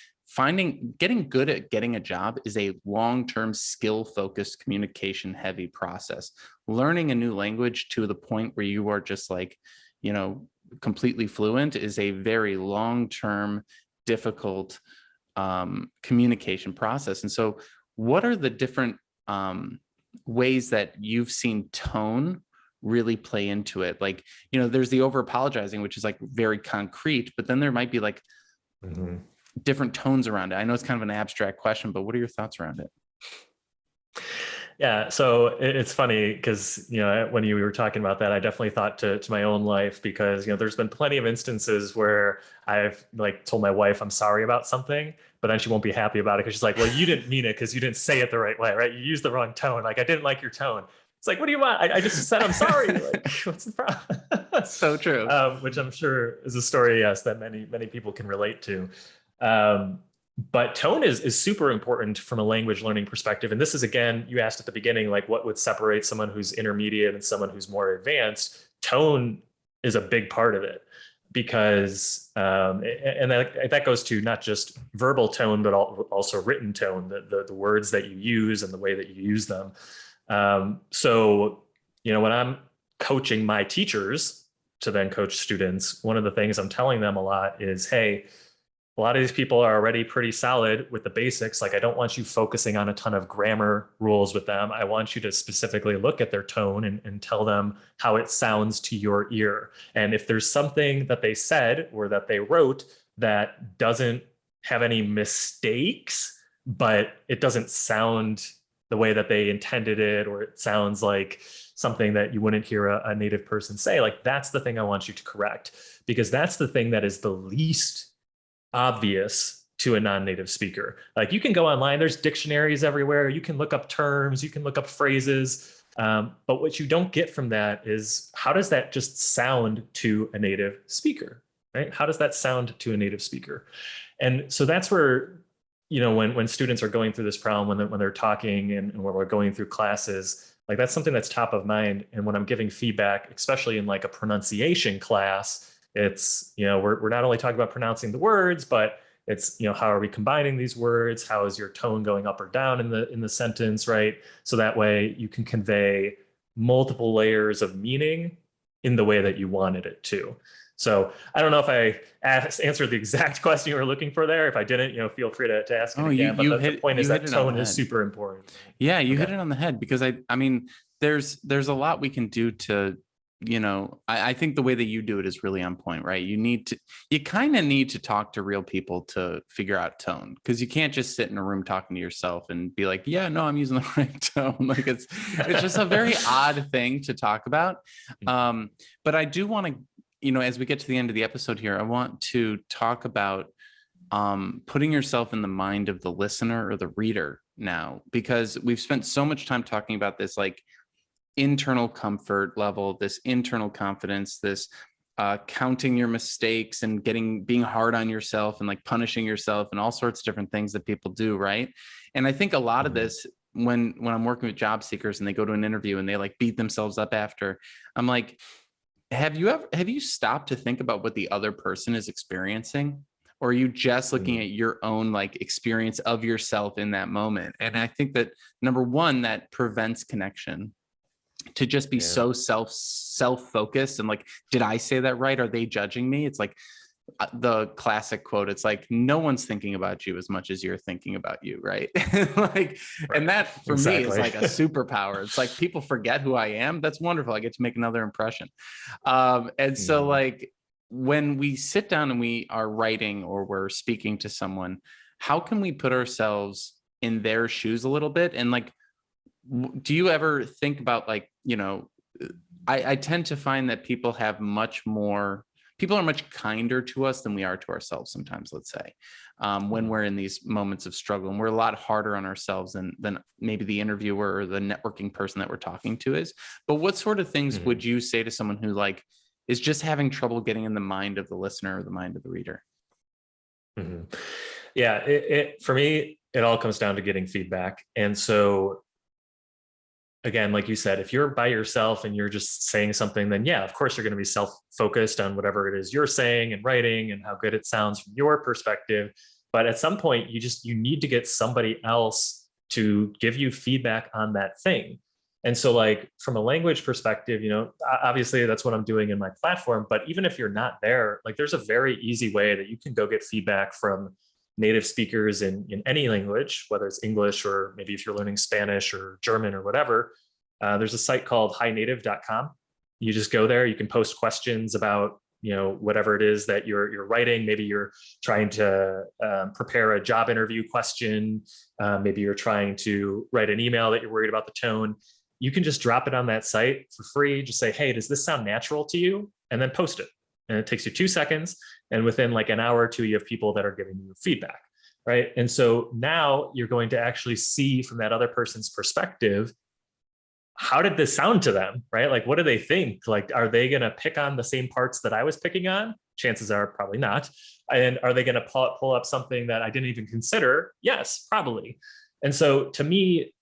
getting good at getting a job is a long-term skill-focused communication heavy process. Learning a new language to the point where you are just like, completely fluent is a very long-term, difficult communication process. And so what are the different ways that you've seen tone really play into it? Like, there's the over apologizing, which is like very concrete, but then there might be like different tones around it. I know it's kind of an abstract question, but what are your thoughts around it? Yeah, so it's funny because when you were talking about that, I definitely thought to my own life, because there's been plenty of instances where I've like told my wife I'm sorry about something, but then she won't be happy about it because she's like, well, you didn't mean it because you didn't say it the right way, right? You used the wrong tone. Like, I didn't like your tone. It's like, what do you want? I just said I'm sorry. Like, what's the problem? So true. Which I'm sure is a story, yes, that many people can relate to. But tone is super important from a language learning perspective. And this is, again, you asked at the beginning, like what would separate someone who's intermediate and someone who's more advanced. Tone is a big part of it, because, and that goes to not just verbal tone, but also written tone, the words that you use and the way that you use them. So, when I'm coaching my teachers to then coach students, one of the things I'm telling them a lot is, hey, a lot of these people are already pretty solid with the basics. Like, I don't want you focusing on a ton of grammar rules with them. I want you to specifically look at their tone and tell them how it sounds to your ear. And if there's something that they said or that they wrote that doesn't have any mistakes, but it doesn't sound the way that they intended it, or it sounds like something that you wouldn't hear a native person say, like, that's the thing I want you to correct, because that's the thing that is the least obvious to a non-native speaker. Like, you can go online, there's dictionaries everywhere, you can look up terms, you can look up phrases, but what you don't get from that is, how does that just sound to a native speaker, right? How does that sound to a native speaker? And so that's where, when students are going through this problem, when they're talking and when we're going through classes, like, that's something that's top of mind. And when I'm giving feedback, especially in like a pronunciation class, it's, we're not only talking about pronouncing the words, but it's, how are we combining these words? How is your tone going up or down in the sentence, right? So that way you can convey multiple layers of meaning in the way that you wanted it to. So I don't know if I answered the exact question you were looking for there. If I didn't, feel free to ask it again. But the point is that tone is super important. Yeah, you hit it on the head, because I mean, there's a lot we can do to, I think the way that you do it is really on point, right? You kind of need to talk to real people to figure out tone, because you can't just sit in a room talking to yourself and be like, yeah, no, I'm using the right tone. Like, it's just a very odd thing to talk about. But I do want to, as we get to the end of the episode here, I want to talk about putting yourself in the mind of the listener or the reader now, because we've spent so much time talking about this, like, internal comfort level, this internal confidence, this counting your mistakes and being hard on yourself and like punishing yourself and all sorts of different things that people do, right? And I think a lot of this, when I'm working with job seekers and they go to an interview and they like beat themselves up after, I'm like, have you stopped to think about what the other person is experiencing? Or are you just looking at your own like experience of yourself in that moment? And I think that, number one, that prevents connection. To just be so self-focused and like, did I say that right? Are they judging me? It's like the classic quote. It's like, no one's thinking about you as much as you're thinking about you, right? Like, and that for me is like a superpower. It's like, people forget who I am. That's wonderful. I get to make another impression. And so like, when we sit down and we are writing or we're speaking to someone, how can we put ourselves in their shoes a little bit? And like, do you ever think about like, I tend to find that people are much kinder to us than we are to ourselves sometimes, let's say, when we're in these moments of struggle, and we're a lot harder on ourselves than maybe the interviewer or the networking person that we're talking to is. But what sort of things would you say to someone who like is just having trouble getting in the mind of the listener or the mind of the reader? Yeah, for me, it all comes down to getting feedback. And so, again, like you said, if you're by yourself and you're just saying something, then yeah, of course you're going to be self-focused on whatever it is you're saying and writing and how good it sounds from your perspective. But at some point, you need to get somebody else to give you feedback on that thing. And so like from a language perspective, obviously that's what I'm doing in my platform, but even if you're not there, like there's a very easy way that you can go get feedback from native speakers in any language, whether it's English or maybe if you're learning Spanish or German or whatever. There's a site called hinative.com. You just go there, you can post questions about whatever it is that you're writing. Maybe you're trying to prepare a job interview question. Maybe you're trying to write an email that you're worried about the tone. You can just drop it on that site for free. Just say, hey, does this sound natural to you? And then post it. And it takes you 2 seconds. And within like an hour or two, you have people that are giving you feedback, right? And so now you're going to actually see from that other person's perspective, how did this sound to them, right? Like, what do they think? Like, are they going to pick on the same parts that I was picking on? Chances are probably not. And are they going to pull up something that I didn't even consider? Yes, probably. And so to me,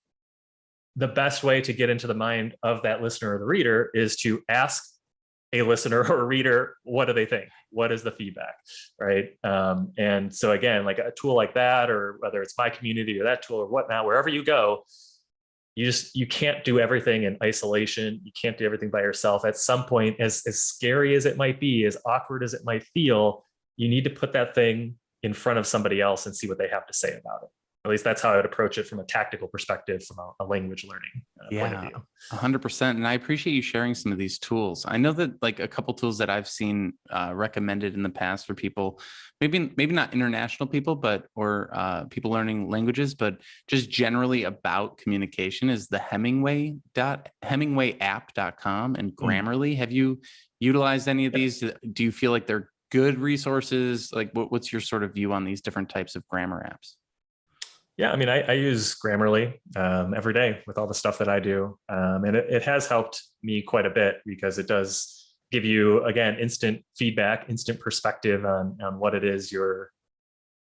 the best way to get into the mind of that listener or the reader is to ask a listener or a reader, what do they think? What is the feedback, right? And so again, like a tool like that, or whether it's my community or that tool or whatnot, wherever you go, you can't do everything in isolation. You can't do everything by yourself. At some point, as scary as it might be, as awkward as it might feel, you need to put that thing in front of somebody else and see what they have to say about it. At least that's how I would approach it from a tactical perspective, from a language learning point of view. 100%. And I appreciate you sharing some of these tools. I know that like a couple tools that I've seen recommended in the past for people, maybe not international people, or people learning languages, but just generally about communication, is the hemingwayapp.com and Grammarly. Have you utilized any of these? Do you feel like they're good resources? Like what's your sort of view on these different types of grammar apps? Yeah, I mean, I use Grammarly every day with all the stuff that I do. And it has helped me quite a bit because it does give you, again, instant feedback, instant perspective on what it is you're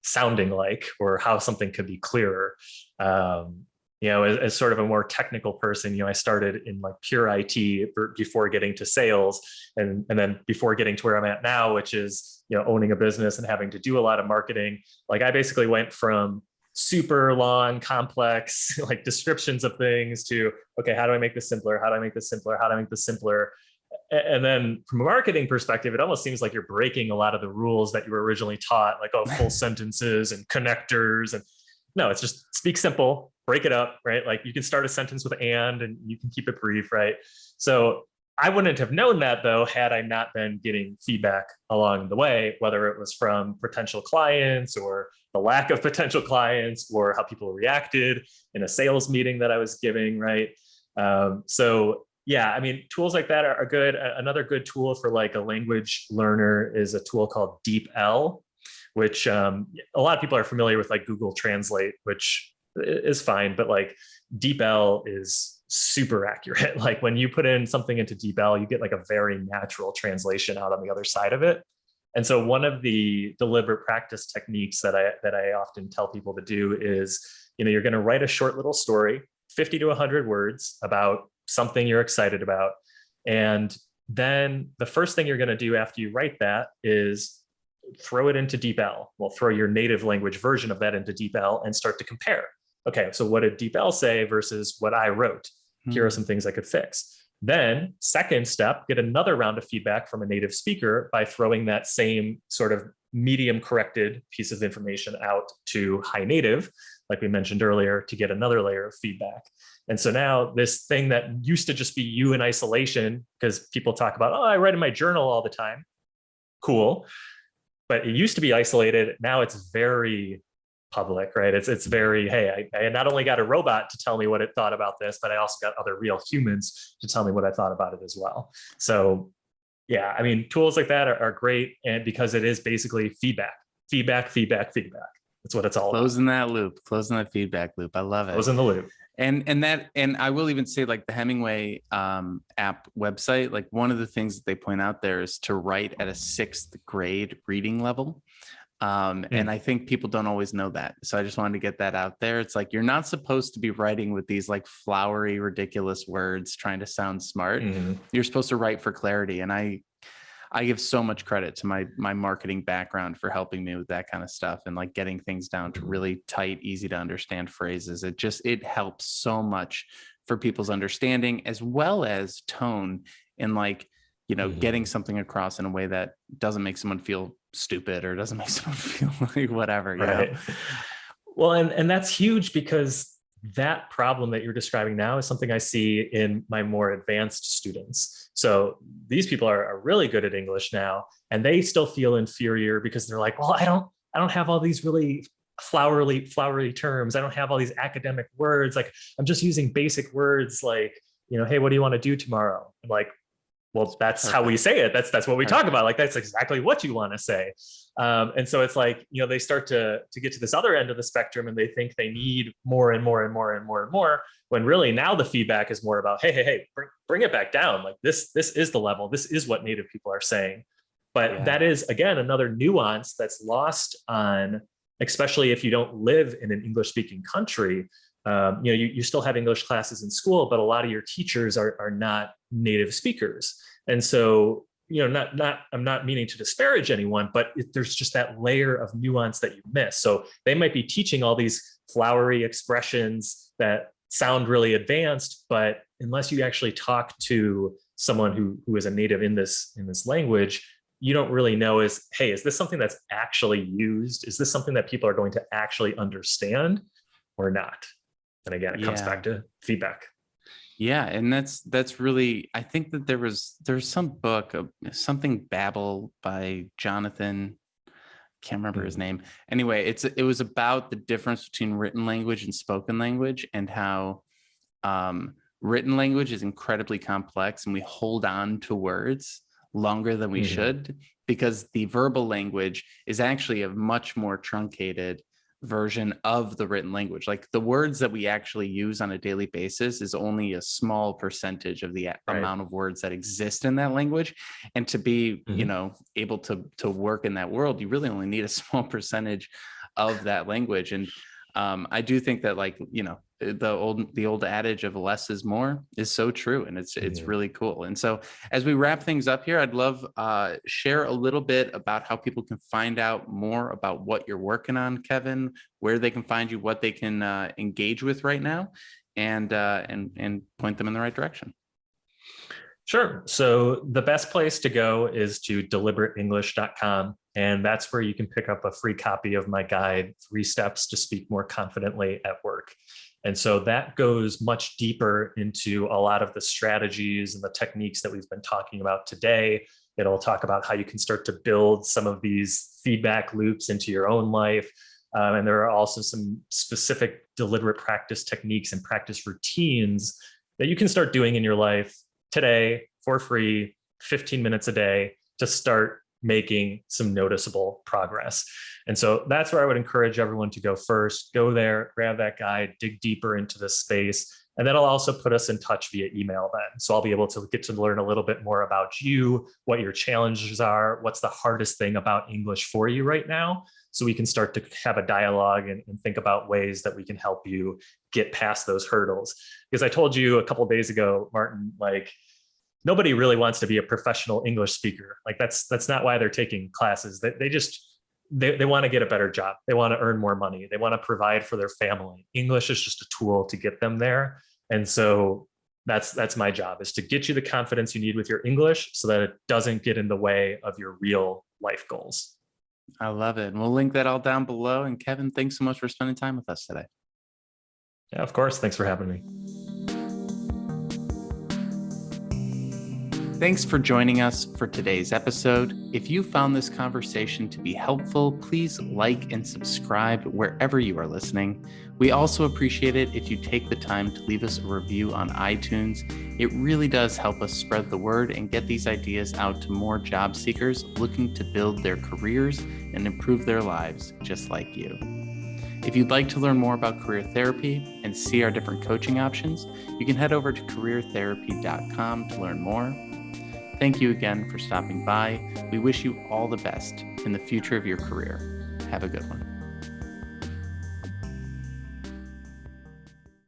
sounding like, or how something could be clearer. As sort of a more technical person, I started in like pure IT before getting to sales, and then before getting to where I'm at now, which is, owning a business and having to do a lot of marketing. Like I basically went from super long, complex like descriptions of things to, okay, how do I make this simpler? How do I make this simpler? How do I make this simpler? And then from a marketing perspective, it almost seems like you're breaking a lot of the rules that you were originally taught, like, full sentences and connectors. And no, it's just speak simple, break it up, right? Like you can start a sentence with and you can keep it brief, right? So I wouldn't have known that though, had I not been getting feedback along the way, whether it was from potential clients or the lack of potential clients, or how people reacted in a sales meeting that I was giving, right? So yeah, I mean, tools like that are good. Another good tool for like a language learner is a tool called DeepL, which a lot of people are familiar with, like Google Translate, which is fine, but like DeepL is super accurate. Like when you put in something into DeepL, you get like a very natural translation out on the other side of it. And so one of the deliberate practice techniques that I often tell people to do is, you're going to write a short little story, 50 to 100 words about something you're excited about. And then the first thing you're going to do after you write that is throw it into DeepL. Well, throw your native language version of that into DeepL and start to compare. Okay, so what did DeepL say versus what I wrote? Here are some things I could fix. Then second step, get another round of feedback from a native speaker by throwing that same sort of medium corrected piece of information out to high native, like we mentioned earlier, to get another layer of feedback. And so now this thing that used to just be you in isolation, because people talk about, I write in my journal all the time. Cool. But it used to be isolated. Now it's very public, right? It's very, hey, I not only got a robot to tell me what it thought about this, but I also got other real humans to tell me what I thought about it as well. So yeah, I mean, tools like that are great. And because it is basically feedback. That's what it's all closing about. Closing that feedback loop. I love it. Closing the loop. And I will even say, like the Hemingway app website, like one of the things that they point out there is to write at a 6th grade reading level. And I think people don't always know that. So I just wanted to get that out there. It's like, you're not supposed to be writing with these like flowery, ridiculous words trying to sound smart. You're supposed to write for clarity. And I I give so much credit to my marketing background for helping me with that kind of stuff and like getting things down to really tight, easy to understand phrases. It helps so much for people's understanding as well as tone and like, getting something across in a way that doesn't make someone feel stupid or doesn't make someone feel like whatever, Right. Well, and that's huge because that problem that you're describing now is something I see in my more advanced students. So these people are really good at English now, and they still feel inferior because they're like, well, I don't have all these really flowery terms. I don't have all these academic words. Like I'm just using basic words like, hey, what do you want to do tomorrow? I'm like, well, that's how we say it. That's what we talk about. Like that's exactly what you want to say. And so it's like, they start to get to this other end of the spectrum and they think they need more and more and more and more and more, when really now the feedback is more about, hey, bring it back down. Like this is the level. This is what Native people are saying. But that is, again, another nuance that's lost on, especially if you don't live in an English speaking country. You still have English classes in school, but a lot of your teachers are not native speakers. And so, I'm not meaning to disparage anyone, but there's just that layer of nuance that you miss. So they might be teaching all these flowery expressions that sound really advanced, but unless you actually talk to someone who is a native in this language, you don't really know is this something that's actually used? Is this something that people are going to actually understand or not? And again, it comes back to feedback. Yeah. And that's really, I think that there's some book, something Babel by Jonathan, can't remember his name. Anyway, it was about the difference between written language and spoken language, and how written language is incredibly complex and we hold on to words longer than we should, because the verbal language is actually a much more truncated version of the written language. Like the words that we actually use on a daily basis is only a small percentage of the amount of words that exist in that language. And to be, able to work in that world, you really only need a small percentage of that language. And I do think that, like, the old adage of less is more is so true, and it's really cool. And so as we wrap things up here, I'd love share a little bit about how people can find out more about what you're working on, Kevin, where they can find you, what they can engage with right now, and point them in the right direction. Sure. So the best place to go is to deliberatenglish.com. And that's where you can pick up a free copy of my guide, 3 Steps to Speak More Confidently at Work. And so that goes much deeper into a lot of the strategies and the techniques that we've been talking about today. It'll talk about how you can start to build some of these feedback loops into your own life. And there are also some specific deliberate practice techniques and practice routines that you can start doing in your life today for free, 15 minutes a day, to start making some noticeable progress. And so that's where I would encourage everyone to go first. Go there, grab that guide, dig deeper into this space. And that'll also put us in touch via email then. So I'll be able to get to learn a little bit more about you, what your challenges are, what's the hardest thing about English for you right now. So we can start to have a dialogue and think about ways that we can help you get past those hurdles. Because I told you a couple of days ago, Martin, like, nobody really wants to be a professional English speaker. Like that's not why they're taking classes. They want to get a better job. They want to earn more money. They want to provide for their family. English is just a tool to get them there. And so that's my job, is to get you the confidence you need with your English so that it doesn't get in the way of your real life goals. I love it. And we'll link that all down below. And Kevin, thanks so much for spending time with us today. Yeah, of course. Thanks for having me. Thanks for joining us for today's episode. If you found this conversation to be helpful, please like and subscribe wherever you are listening. We also appreciate it if you take the time to leave us a review on iTunes. It really does help us spread the word and get these ideas out to more job seekers looking to build their careers and improve their lives just like you. If you'd like to learn more about career therapy and see our different coaching options, you can head over to careertherapy.com to learn more. Thank you again for stopping by. We wish you all the best in the future of your career. Have a good one.